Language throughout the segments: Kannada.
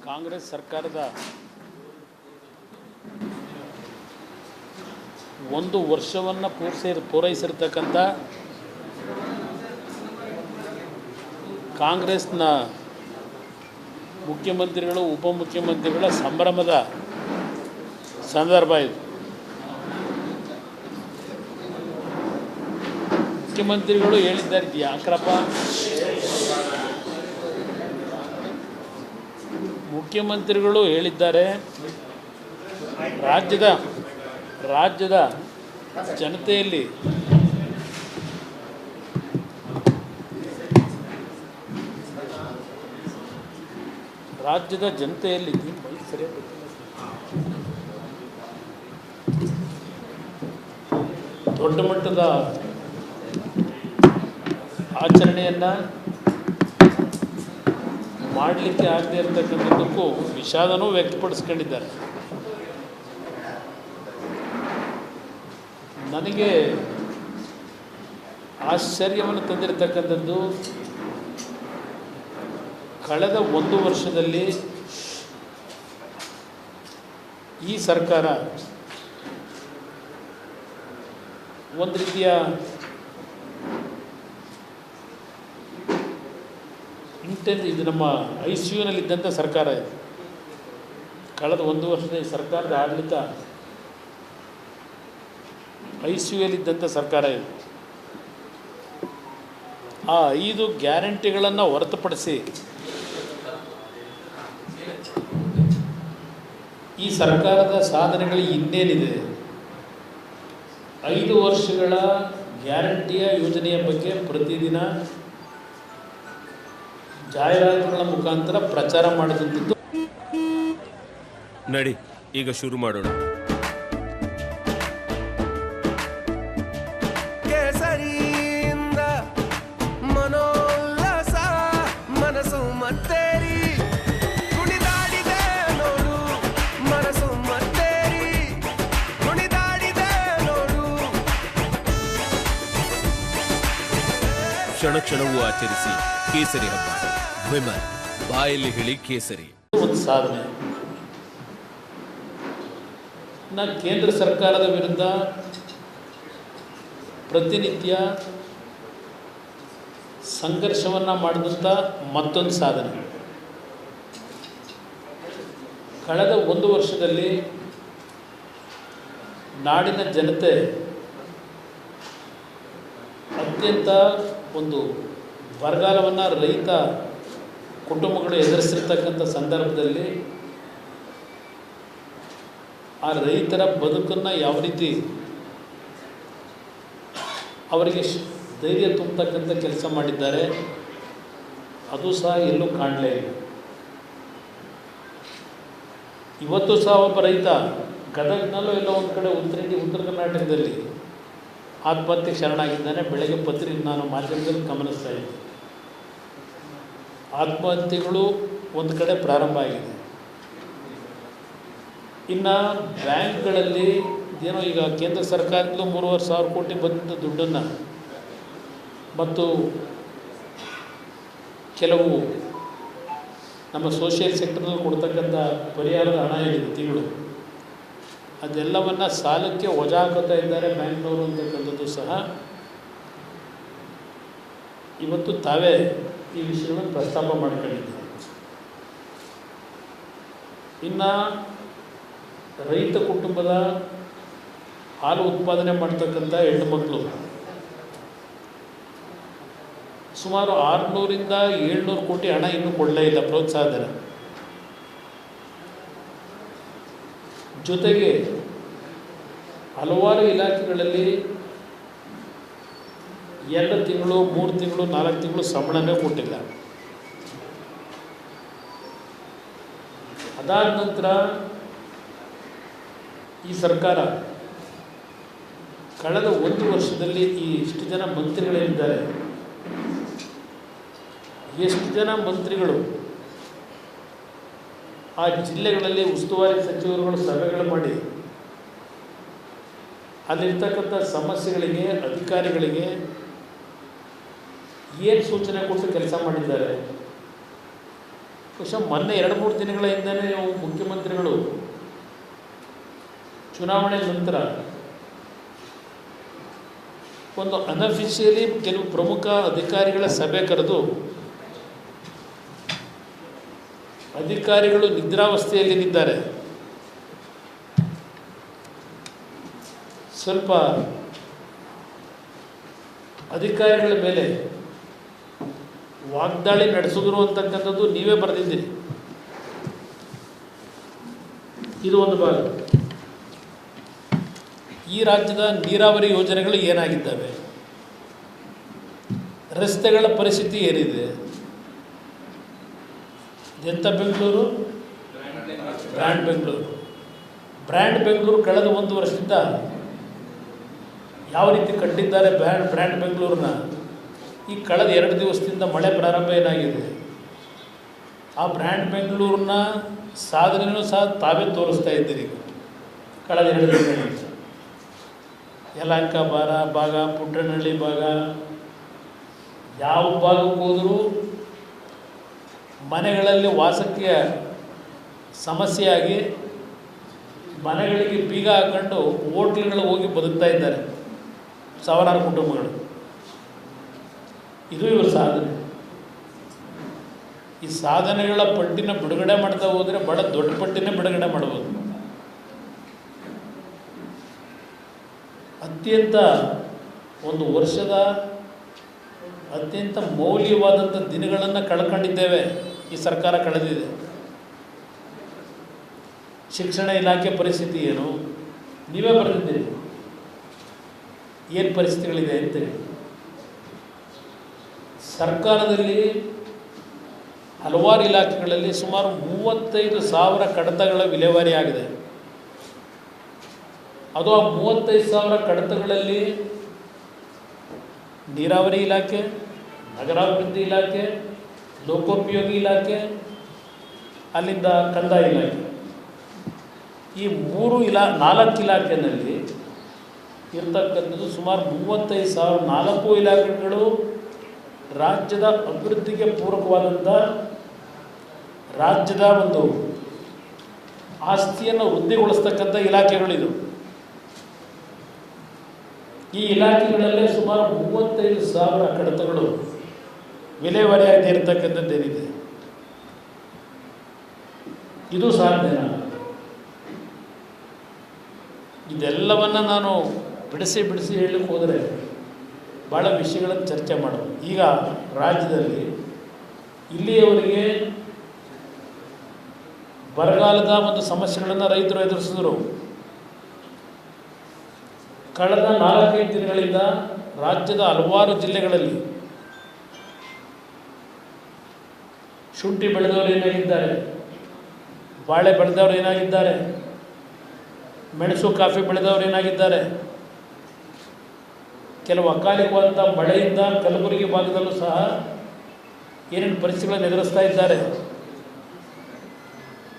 ಕಾಂಗ್ರೆಸ್ ಸರ್ಕಾರದ ಒಂದು ವರ್ಷವನ್ನು ಪೂರೈಸಿರ್ತಕ್ಕಂಥ ಕಾಂಗ್ರೆಸ್ನ ಮುಖ್ಯಮಂತ್ರಿಗಳು ಉಪಮುಖ್ಯಮಂತ್ರಿಗಳ ಸಂಭ್ರಮದ ಸಂದರ್ಭ ಇದು. ಮುಖ್ಯಮಂತ್ರಿಗಳು ಹೇಳಿದ್ದಾರೆ, ಯಾಕ್ರಪ್ಪ ಮುಖ್ಯಮಂತ್ರಿಗಳು ಹೇಳಿದ್ದಾರೆ, ರಾಜ್ಯದ ಜನತೆಯಲ್ಲಿ ದೊಡ್ಡ ಮಟ್ಟದ ಆಚರಣೆಯನ್ನು ಮಾಡಲಿಕ್ಕೆ ಆಗದೆ ಇರತಕ್ಕಂಥದ್ದಕ್ಕೂ ವಿಷಾದನೂ ವ್ಯಕ್ತಪಡಿಸ್ಕೊಂಡಿದ್ದಾರೆ. ನನಗೆ ಆಶ್ಚರ್ಯವನ್ನು ತಂದಿರತಕ್ಕಂಥದ್ದು, ಕಳೆದ ಒಂದು ವರ್ಷದಲ್ಲಿ ಈ ಸರ್ಕಾರ ಒಂದು ರೀತಿಯ ಇದು ನಮ್ಮ ICUನಲ್ಲಿದ್ದಂಥ ಸರ್ಕಾರ ಇದು. ಕಳೆದ ಒಂದು ವರ್ಷದ ಈ ಸರ್ಕಾರದ ಆಡಳಿತ ICUಯಲ್ಲಿದ್ದಂಥ ಸರ್ಕಾರ ಇದು. ಆ 5 ಗ್ಯಾರಂಟಿಗಳನ್ನು ಹೊರತುಪಡಿಸಿ ಈ ಸರ್ಕಾರದ ಸಾಧನೆಗಳು ಇನ್ನೇನಿದೆ, 5 ವರ್ಷಗಳ ಗ್ಯಾರಂಟಿಯ ಯೋಜನೆಯ ಬಗ್ಗೆ ಪ್ರತಿದಿನ ಜಾಹೀರಾತುಗಳ ಮುಖಾಂತರ ಪ್ರಚಾರ ಮಾಡಿದಂಥದ್ದು. ನಡಿ ಈಗ ಶುರು ಮಾಡೋಣ. ಕೇಸರಿಯಿಂದ ಮನೋಲ್ಲಾಸ ಮನಸ್ಸು ಮತ್ತೇರಿ ಕುಣಿದಾಡಿದೆ ನೋಡು, ಮನಸ್ಸು ಮತ್ತೇರಿ ಕುಣಿದಾಡಿದೆ ನೋಡು. ಕ್ಷಣ ಕ್ಷಣವೂ ಆಚರಿಸಿ ಕೇಸರಿ ಹಬ್ಬ. ವಿಮಲ್ ಬಾಯಲ್ಲಿ ಹೇಳಿ ಕೇಸರಿ ಒಂದು ಸಾಧನೆ. ಕೇಂದ್ರ ಸರ್ಕಾರದ ವಿರುದ್ಧ ಪ್ರತಿನಿತ್ಯ ಸಂಘರ್ಷವನ್ನು ಮಾಡಿದಂಥ ಮತ್ತೊಂದು ಸಾಧನೆ. ಕಳೆದ ಒಂದು ವರ್ಷದಲ್ಲಿ ನಾಡಿನ ಜನತೆ ಅತ್ಯಂತ ಒಂದು ಬರಗಾಲವನ್ನು ರೈತ ಕುಟುಂಬಗಳು ಎದುರಿಸಿರ್ತಕ್ಕಂಥ ಸಂದರ್ಭದಲ್ಲಿ ಆ ರೈತರ ಬದುಕನ್ನು ಯಾವ ರೀತಿ ಅವರಿಗೆ ಧೈರ್ಯ ತುಂಬತಕ್ಕಂಥ ಕೆಲಸ ಮಾಡಿದ್ದಾರೆ, ಅದು ಸಹ ಎಲ್ಲೂ ಕಾಣಲೇ ಇಲ್ಲ. ಇವತ್ತು ಸಹ ಒಬ್ಬ ರೈತ ಗದಗ್ನಲ್ಲೂ ಎಲ್ಲೋ ಒಂದು ಕಡೆ ಉತ್ತರ ಕರ್ನಾಟಕದಲ್ಲಿ ಆತ್ಮಹತ್ಯೆ ಶರಣಾಗಿದ್ದಾನೆ. ಬೆಳಗ್ಗೆ ನಾನು ಮಾಧ್ಯಮದಲ್ಲಿ ಗಮನಿಸ್ತಾ ಇದ್ದೆ. ಆತ್ಮಹತ್ಯೆಗಳು ಒಂದು ಕಡೆ ಪ್ರಾರಂಭ ಆಗಿದೆ. ಇನ್ನು ಬ್ಯಾಂಕ್ಗಳಲ್ಲಿ ಏನೋ ಈಗ ಕೇಂದ್ರ ಸರ್ಕಾರದಿಂದ 3,500 ಕೋಟಿ ಬಂದ ದುಡ್ಡನ್ನು ಮತ್ತು ಕೆಲವು ನಮ್ಮ ಸೋಷಿಯಲ್ ಸೆಕ್ಟರ್ನಲ್ಲಿ ಕೊಡ್ತಕ್ಕಂಥ ಪರಿಹಾರದ ಹಣ ಏನಿದೆ ತಿಂಗಳು, ಅದೆಲ್ಲವನ್ನು ಸಾಲಕ್ಕೆ ವಜಾ ಹಾಕೋತಾ ಇದ್ದಾರೆ ಬ್ಯಾಂಕ್ನವರು ಅಂತಕ್ಕಂಥದ್ದು ಸಹ ಇವತ್ತು ತಾವೇ ಈ ವಿಷಯವನ್ನು ಪ್ರಸ್ತಾಪ ಮಾಡ್ಕೊಂಡಿದ್ದಾರೆ. ಇನ್ನು ರೈತ ಕುಟುಂಬದ ಹಾಲು ಉತ್ಪಾದನೆ ಮಾಡ್ತಕ್ಕಂಥ ಹೆಣ್ಣುಮಕ್ಕಳು ಸುಮಾರು 600ರಿಂದ 700 ಕೋಟಿ ಹಣ ಇನ್ನೂ ಕೊಡಲೇ ಇಲ್ಲ ಪ್ರೋತ್ಸಾಹಧನ. ಜೊತೆಗೆ ಹಲವಾರು ಇಲಾಖೆಗಳಲ್ಲಿ 2 ತಿಂಗಳು 3 ತಿಂಗಳು 4 ತಿಂಗಳು ಸಂಬಳನೇ ಕೊಟ್ಟಿಲ್ಲ. ಅದಾದ ನಂತರ ಈ ಸರ್ಕಾರ ಕಳೆದ ಒಂದು ವರ್ಷದಲ್ಲಿ ಇಷ್ಟು ಜನ ಮಂತ್ರಿಗಳೇನಿದ್ದಾರೆ, ಎಷ್ಟು ಜನ ಮಂತ್ರಿಗಳು ಆ ಜಿಲ್ಲೆಗಳಲ್ಲಿ ಉಸ್ತುವಾರಿ ಸಚಿವರುಗಳು ಸಭೆಗಳು ಮಾಡಿ ಅಲ್ಲಿರ್ತಕ್ಕಂಥ ಸಮಸ್ಯೆಗಳಿಗೆ ಅಧಿಕಾರಿಗಳಿಗೆ ಏನು ಸೂಚನೆ ಕೊಟ್ಟು ಕೆಲಸ ಮಾಡಿದ್ದಾರೆ. ಬಹುಶಃ ಮೊನ್ನೆ 2-3 ದಿನಗಳ ಹಿಂದೆಯೇ ಮುಖ್ಯಮಂತ್ರಿಗಳು ಚುನಾವಣೆ ನಂತರ ಒಂದು ಅನ್ಅಫಿಷಿಯಲಿ ಕೆಲವು ಪ್ರಮುಖ ಅಧಿಕಾರಿಗಳ ಸಭೆ ಕರೆದು ಅಧಿಕಾರಿಗಳು ನಿದ್ರಾವಸ್ಥೆಯಲ್ಲಿದ್ದಾರೆ, ಸ್ವಲ್ಪ ಅಧಿಕಾರಿಗಳ ಮೇಲೆ ವಾಗ್ದಾಳಿ ನಡೆಸಿದ್ರು ಅಂತಕ್ಕಂಥದ್ದು ನೀವೇ ಬರೆದಿದ್ದೀರಿ. ಇದು ಒಂದು ಭಾಗ. ಈ ರಾಜ್ಯದ ನೀರಾವರಿ ಯೋಜನೆಗಳು ಏನಾಗಿದ್ದಾವೆ, ರಸ್ತೆಗಳ ಪರಿಸ್ಥಿತಿ ಏನಿದೆ, ಎಂಥ ಬೆಂಗಳೂರು ಬ್ರ್ಯಾಂಡ್ ಬೆಂಗಳೂರು ಕಳೆದ 1 ವರ್ಷದಿಂದ ಯಾವ ರೀತಿ ಕಟ್ಟಿದ್ದಾರೆ ಬ್ರ್ಯಾಂಡ್ ಬೆಂಗಳೂರನ್ನ. ಈ ಕಳೆದ 2 ದಿವಸದಿಂದ ಮಳೆ ಪ್ರಾರಂಭ ಏನಾಗಿದೆ, ಆ ಬ್ರ್ಯಾಂಡ್ ಬೆಂಗಳೂರನ್ನ ಸಾಧನೆಯೂ ಸಹ ತಾವೇ ತೋರಿಸ್ತಾ ಇದ್ದೀರಿ. ಕಳೆದ 2 ದಿನಗಳಿಂದ ಯಲಹಂಕ ಭಾಗ, ಪುಟ್ಟನಹಳ್ಳಿ ಭಾಗ, ಯಾವ ಭಾಗಕ್ಕೆ ಹೋದರೂ ಮನೆಗಳಲ್ಲಿ ವಾಸಕ್ಕೆ ಸಮಸ್ಯೆಯಾಗಿ ಮನೆಗಳಿಗೆ ಬೀಗ ಹಾಕೊಂಡು ಹೋಟ್ಲ್ಗಳಿಗೆ ಹೋಗಿ ಬದುಕ್ತಾ ಇದ್ದಾರೆ ಸಾವಿರಾರು ಕುಟುಂಬಗಳು. ಇದು ಇವರು ಸಾಧನೆ. ಈ ಸಾಧನೆಗಳ ಪಟ್ಟಿನ ಬಿಡುಗಡೆ ಮಾಡ್ತಾ ಹೋದರೆ ಭಾಳ ದೊಡ್ಡ ಪಟ್ಟಿನೇ ಬಿಡುಗಡೆ ಮಾಡ್ಬೋದು. ಅತ್ಯಂತ ಒಂದು ವರ್ಷದ ಅತ್ಯಂತ ಮೌಲ್ಯವಾದಂಥ ದಿನಗಳನ್ನು ಕಳ್ಕೊಂಡಿದ್ದೇವೆ ಈ ಸರ್ಕಾರ ಕಳೆದಿದೆ. ಶಿಕ್ಷಣ ಇಲಾಖೆ ಪರಿಸ್ಥಿತಿ ಏನು ನೀವೇ ಬರೆದಿದ್ದೀರಿ, ಏನು ಪರಿಸ್ಥಿತಿಗಳಿದೆ ಅಂತೇಳಿ. ಸರ್ಕಾರದಲ್ಲಿ ಹಲವಾರು ಇಲಾಖೆಗಳಲ್ಲಿ ಸುಮಾರು 35,000 ಕಡತಗಳ ವಿಲೇವಾರಿ ಆಗಿದೆ. ಅದು ಆ 35,000 ಕಡತಗಳಲ್ಲಿ ನೀರಾವರಿ ಇಲಾಖೆ, ನಗರಾಭಿವೃದ್ಧಿ ಇಲಾಖೆ, ಲೋಕೋಪಯೋಗಿ ಇಲಾಖೆ, ಅಲ್ಲಿಂದ ಕಂದಾಯ ಇಲಾಖೆ, ಈ 4 ಇಲಾಖೆಯಲ್ಲಿ ಇರ್ತಕ್ಕಂಥದ್ದು ಸುಮಾರು 35,000. 4 ಇಲಾಖೆಗಳು ರಾಜ್ಯದ ಅಭಿವೃದ್ಧಿಗೆ ಪೂರಕವಾದಂಥ ರಾಜ್ಯದ ಒಂದು ಆಸ್ತಿಯನ್ನು ವೃದ್ಧಿಗೊಳಿಸ್ತಕ್ಕಂಥ ಇಲಾಖೆಗಳಿದು. ಈ ಇಲಾಖೆಗಳಲ್ಲೇ ಸುಮಾರು 35,000 ಕಡತಗಳು ವಿಲೇವಾರಿ ಆಗದೆ ಇರತಕ್ಕಂಥದ್ದೇನಿದೆ, ಇದು ಸಾಧ್ಯನಾ? ಇದೆಲ್ಲವನ್ನು ನಾನು ಬಿಡಿಸಿ ಹೇಳಲಿಕ್ಕೆ ಹೋದರೆ ಭಾಳ ವಿಷಯಗಳನ್ನು ಚರ್ಚೆ ಮಾಡೋದು. ಈಗ ರಾಜ್ಯದಲ್ಲಿ ಇಲ್ಲಿಯವರೆಗೆ ಬರಗಾಲದ ಒಂದು ಸಮಸ್ಯೆಗಳನ್ನು ರೈತರು ಎದುರಿಸಿದರು. ಕಳೆದ 4-5 ದಿನಗಳಿಂದ ರಾಜ್ಯದ ಹಲವಾರು ಜಿಲ್ಲೆಗಳಲ್ಲಿ ಶುಂಠಿ ಬೆಳೆದವರು ಏನಾಗಿದ್ದಾರೆ, ಬಾಳೆ ಬೆಳೆದವರು ಏನಾಗಿದ್ದಾರೆ, ಮೆಣಸು ಕಾಫಿ ಬೆಳೆದವರು ಏನಾಗಿದ್ದಾರೆ, ಕೆಲವು ಅಕಾಲಿಕವಾದಂಥ ಮಳೆಯಿಂದ ಕಲಬುರಗಿ ಭಾಗದಲ್ಲೂ ಸಹ ಏನೇನು ಪರಿಸ್ಥಿತಿಗಳನ್ನು ಎದುರಿಸ್ತಾ ಇದ್ದಾರೆ.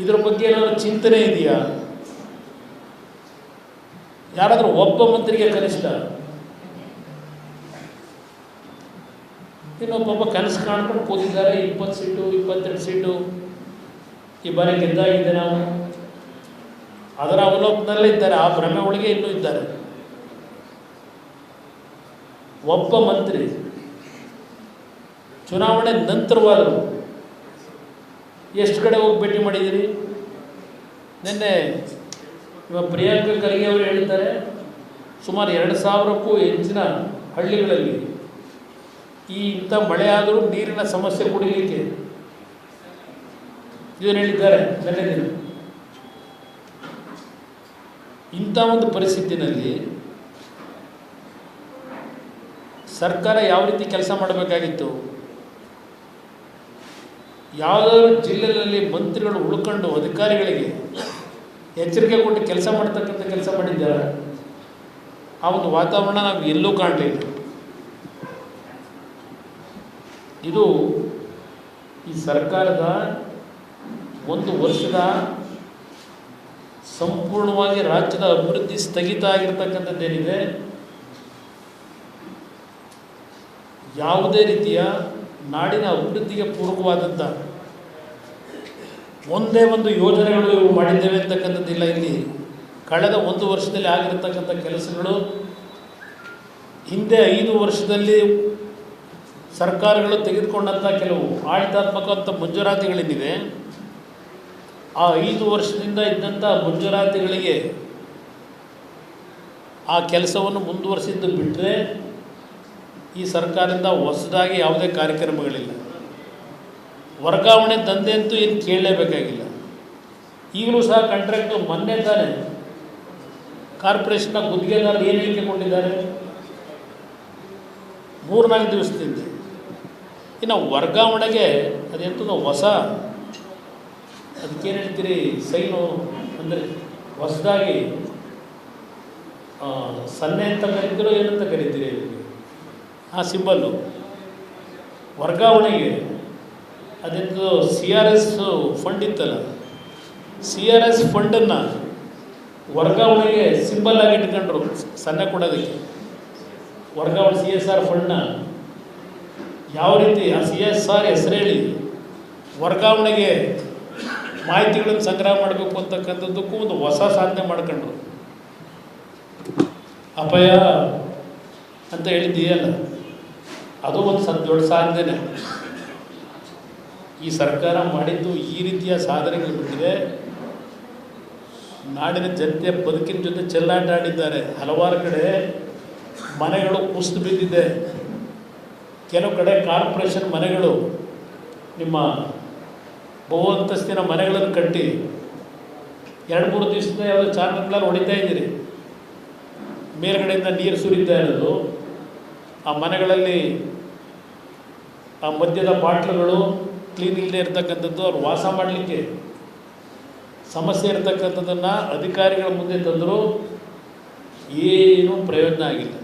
ಇದರ ಬಗ್ಗೆ ಏನಾದರೂ ಚಿಂತನೆ ಇದೆಯಾ? ಯಾರಾದರೂ ಒಬ್ಬ ಮಂತ್ರಿಗೆ ಕನಿಷ್ಠ ಇನ್ನೊಬ್ಬ ಕನಸು ಕಾಣ್ಕೊಂಡು ಕೂತಿದ್ದಾರೆ. 20 ಸೀಟು 22 ಸೀಟು ಈ ಬಾರಿ ಗೆದ್ದಾಗಿದೆ ನಾವು, ಅದರ ಅವಲೋಕನಲ್ಲೇ ಇದ್ದಾರೆ, ಆ ಭ್ರಮೆ ಒಳಗೆ ಇನ್ನೂ ಇದ್ದಾರೆ. ಒಬ್ಬ ಮಂತ್ರಿ ಚುನಾವಣೆ ನಂತರವಾದರೂ ಎಷ್ಟು ಕಡೆ ಹೋಗಿ ಭೇಟಿ ಮಾಡಿದ್ದೀರಿ? ನಿನ್ನೆ ಪ್ರಿಯಾಂಕ ಖರ್ಗೆ ಅವರು ಹೇಳಿದ್ದಾರೆ, ಸುಮಾರು 2,000ಕ್ಕೂ ಹೆಚ್ಚಿನ ಹಳ್ಳಿಗಳಲ್ಲಿ ಇಂಥ ಮಳೆ ಆದರೂ ನೀರಿನ ಸಮಸ್ಯೆ ಕುಡಿಲಿಕ್ಕೆ ಇದನ್ನು ಹೇಳಿದ್ದಾರೆ ನಿನ್ನೆ ದಿನ. ಇಂಥ ಒಂದು ಪರಿಸ್ಥಿತಿನಲ್ಲಿ ಸರ್ಕಾರ ಯಾವ ರೀತಿ ಕೆಲಸ ಮಾಡಬೇಕಾಗಿತ್ತು? ಯಾವುದಾದ್ರು ಜಿಲ್ಲೆಯಲ್ಲಿ ಮಂತ್ರಿಗಳು ಉಳ್ಕೊಂಡು ಅಧಿಕಾರಿಗಳಿಗೆ ಎಚ್ಚರಿಕೆ ಕೊಟ್ಟು ಕೆಲಸ ಮಾಡ್ತಕ್ಕಂಥ ಕೆಲಸ ಮಾಡಿದ್ದಾರೆ. ಆ ಒಂದು ವಾತಾವರಣ ನಾವು ಎಲ್ಲೂ ಕಾಣಲಿಲ್ಲ. ಇದು ಈ ಸರ್ಕಾರದ 1 ವರ್ಷದ ಸಂಪೂರ್ಣವಾಗಿ ರಾಜ್ಯದ ಅಭಿವೃದ್ಧಿ ಸ್ಥಗಿತ ಆಗಿರ್ತಕ್ಕಂಥದ್ದೇನಿದೆ, ಯಾವುದೇ ರೀತಿಯ ನಾಡಿನ ಅಭಿವೃದ್ಧಿಗೆ ಪೂರಕವಾದಂಥ ಒಂದೇ ಒಂದು ಯೋಜನೆಗಳು ಇವು ಮಾಡಿದ್ದೇವೆ ಅಂತಕ್ಕಂಥದ್ದಿಲ್ಲ. ಇಲ್ಲಿ ಕಳೆದ 1 ವರ್ಷದಲ್ಲಿ ಆಗಿರತಕ್ಕಂಥ ಕೆಲಸಗಳು ಹಿಂದೆ 5 ವರ್ಷದಲ್ಲಿ ಸರ್ಕಾರಗಳು ತೆಗೆದುಕೊಂಡಂಥ ಕೆಲವು ಆಡಳಿತಾತ್ಮಕ ಮಂಜೂರಾತಿಗಳೇನಿದೆ, ಆ 5 ವರ್ಷದಿಂದ ಇದ್ದಂಥ ಮಂಜೂರಾತಿಗಳಿಗೆ ಆ ಕೆಲಸವನ್ನು ಮುಂದುವರಿಸಿದ್ದು ಬಿಟ್ಟರೆ ಈ ಸರ್ಕಾರದಿಂದ ಹೊಸದಾಗಿ ಯಾವುದೇ ಕಾರ್ಯಕ್ರಮಗಳಿಲ್ಲ. ವರ್ಗಾವಣೆ ದಂಧೆ ಅಂತೂ ಏನು ಕೇಳಲೇಬೇಕಾಗಿಲ್ಲ. ಈಗಲೂ ಸಹ ಕಾಂಟ್ರಾಕ್ಟ್ ಮೊನ್ನೆ ತಾನೇ ಕಾರ್ಪೊರೇಷನ್ನ ಗುತ್ತಿಗೆದಾರರು ಏನು ಹೇಳಿಕೊಂಡಿದ್ದಾರೆ 3-4 ದಿವಸದಿಂದ. ಇನ್ನು ವರ್ಗಾವಣೆಗೆ ಅದೆಂತೂ ಹೊಸ ಅದಕ್ಕೇನು ಹೇಳ್ತೀರಿ, ಸೈನು ಅಂದರೆ ಹೊಸದಾಗಿ ಸನ್ನೆ ಅಂತ ಕರೀತೀರೋ ಏನಂತ ಕರೀತೀರಿ, ಆ ಸಿಂಬಲ್ಲು ವರ್ಗಾವಣೆಗೆ ಅದೆಂದು CRS ಫಂಡ್ ಇತ್ತಲ್ಲ, CRS ಫಂಡನ್ನು ವರ್ಗಾವಣೆಗೆ ಸಿಂಬಲ್ ಆಗಿ ಇಟ್ಕೊಂಡ್ರು ಸನ್ನೆ ಕೊಡೋದಕ್ಕೆ. ವರ್ಗಾವಣೆ CSR ಫಂಡ್ನ ಯಾವ ರೀತಿ ಆ CSR ಹೆಸರು ಹೇಳಿ ವರ್ಗಾವಣೆಗೆ ಮಾಹಿತಿಗಳನ್ನು ಸಂಗ್ರಹ ಮಾಡಬೇಕು ಅಂತಕ್ಕಂಥದ್ದಕ್ಕೂ ಒಂದು ಹೊಸ ಸಾಧನೆ ಮಾಡ್ಕೊಂಡ್ರು. ಅಪಾಯ ಅಂತ ಹೇಳಿದ್ದೀಯಲ್ಲ, ಅದು ಒಂದು ದೊಡ್ಡ ಸಾಧನೆ. ಈ ಸರ್ಕಾರ ಮಾಡಿದ್ದು ಈ ರೀತಿಯ ಸಾಧನೆಗಳು ಬಿಟ್ಟಿದೆ. ನಾಡಿನ ಜನತೆಯ ಬದುಕಿನ ಜೊತೆ ಚೆಲ್ಲಾಟ ಆಡಿದ್ದಾರೆ. ಹಲವಾರು ಕಡೆ ಮನೆಗಳು ಕುಸಿದು ಬಿದ್ದಿದೆ. ಕೆಲವು ಕಡೆ ಕಾರ್ಪೊರೇಷನ್ ಮನೆಗಳು, ನಿಮ್ಮ ಬಹು ಅಂತಸ್ತಿನ ಮನೆಗಳನ್ನು ಕಟ್ಟಿ 2-3 ದಿವಸದಿಂದ ಯಾವುದೋ ಚಾನಲ್ಗಳಲ್ಲಿ ಹೊಡಿತಾ ಇದ್ದೀರಿ. ಮೇಲ್ಗಡೆಯಿಂದ ನೀರು ಸುರಿತಾ ಇರೋದು, ಆ ಮನೆಗಳಲ್ಲಿ ಆ ಮದ್ಯದ ಬಾಟ್ಲುಗಳು ಕ್ಲೀನ್ ಇಲ್ಲದೆ ಇರತಕ್ಕಂಥದ್ದು, ಅವ್ರು ವಾಸ ಮಾಡಲಿಕ್ಕೆ ಸಮಸ್ಯೆ ಇರತಕ್ಕಂಥದ್ದನ್ನು ಅಧಿಕಾರಿಗಳ ಮುಂದೆ ತಂದರೂ ಏನೂ ಪ್ರಯೋಜನ ಆಗಿಲ್ಲ.